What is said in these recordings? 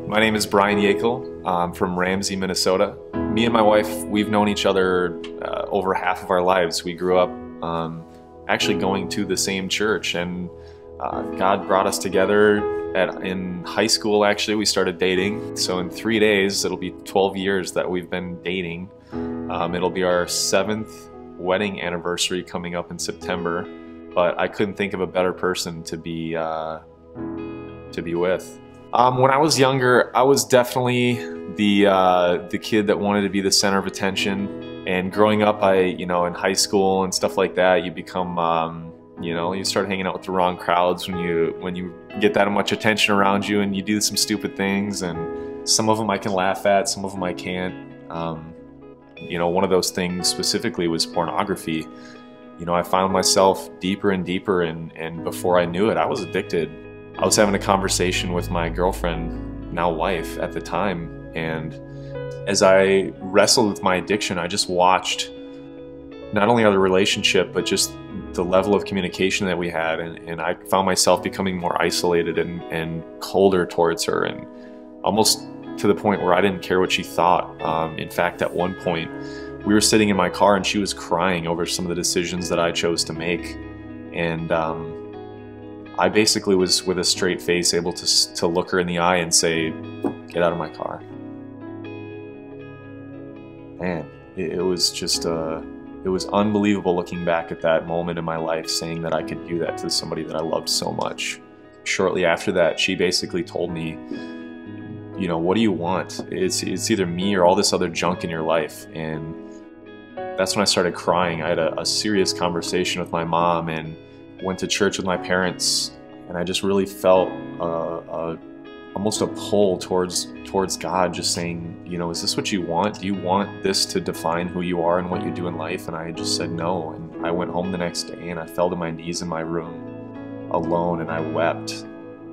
My name is Brian Yakel. I'm from Ramsey, Minnesota. Me and my wife, we've known each other over half of our lives. We grew up actually going to the same church, and God brought us together in high school. Actually, we started dating. So in 3 days, it'll be 12 years that we've been dating. It'll be our 7th wedding anniversary coming up in September, but I couldn't think of a better person to be with. When I was younger, I was definitely the kid that wanted to be the center of attention. And growing up, in high school and stuff like that, you become, you start hanging out with the wrong crowds when you get that much attention around you, and you do some stupid things. And some of them I can laugh at, some of them I can't. One of those things specifically was pornography. I found myself deeper and deeper, and before I knew it, I was addicted. I was having a conversation with my girlfriend, now wife at the time, and as I wrestled with my addiction, I just watched not only our relationship, but just the level of communication that we had, and I found myself becoming more isolated and colder towards her, and almost to the point where I didn't care what she thought. In fact, at one point, we were sitting in my car and she was crying over some of the decisions that I chose to make, and I basically was, with a straight face, able to look her in the eye and say, "Get out of my car." Man, it was just it was unbelievable looking back at that moment in my life, saying that I could do that to somebody that I loved so much. Shortly after that, she basically told me, "What do you want? It's either me or all this other junk in your life." And that's when I started crying. I had a serious conversation with my mom and went to church with my parents, and I just really felt almost a pull towards God, just saying, "Is this what you want? Do you want this to define who you are and what you do in life?" And I just said no, and I went home the next day and I fell to my knees in my room alone, and I wept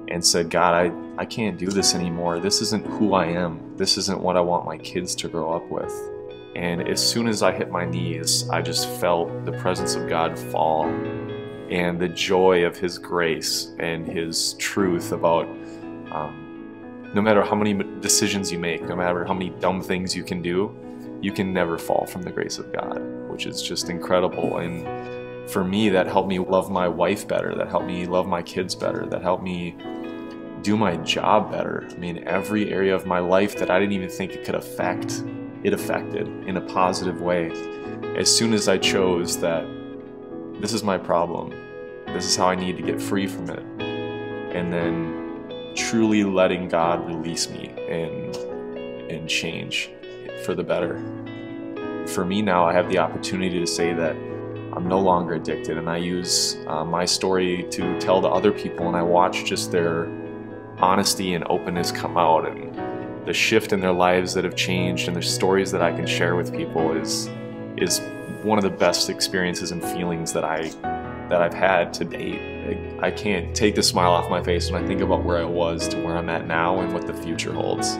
and said, "God, I can't do this anymore. This isn't who I am. This isn't what I want my kids to grow up with." And as soon as I hit my knees, I just felt the presence of God fall, and the joy of His grace and His truth about no matter how many decisions you make, no matter how many dumb things you can do, you can never fall from the grace of God, which is just incredible. And for me, that helped me love my wife better, that helped me love my kids better, that helped me do my job better. I mean, every area of my life that I didn't even think it could affect, it affected in a positive way. As soon as I chose that this is my problem, this is how I need to get free from it, and then truly letting God release me and change for the better. For me now, I have the opportunity to say that I'm no longer addicted, and I use my story to tell to other people, and I watch just their honesty and openness come out, and the shift in their lives that have changed, and the stories that I can share with people is one of the best experiences and feelings that I've had to date. I can't take the smile off my face when I think about where I was to where I'm at now and what the future holds.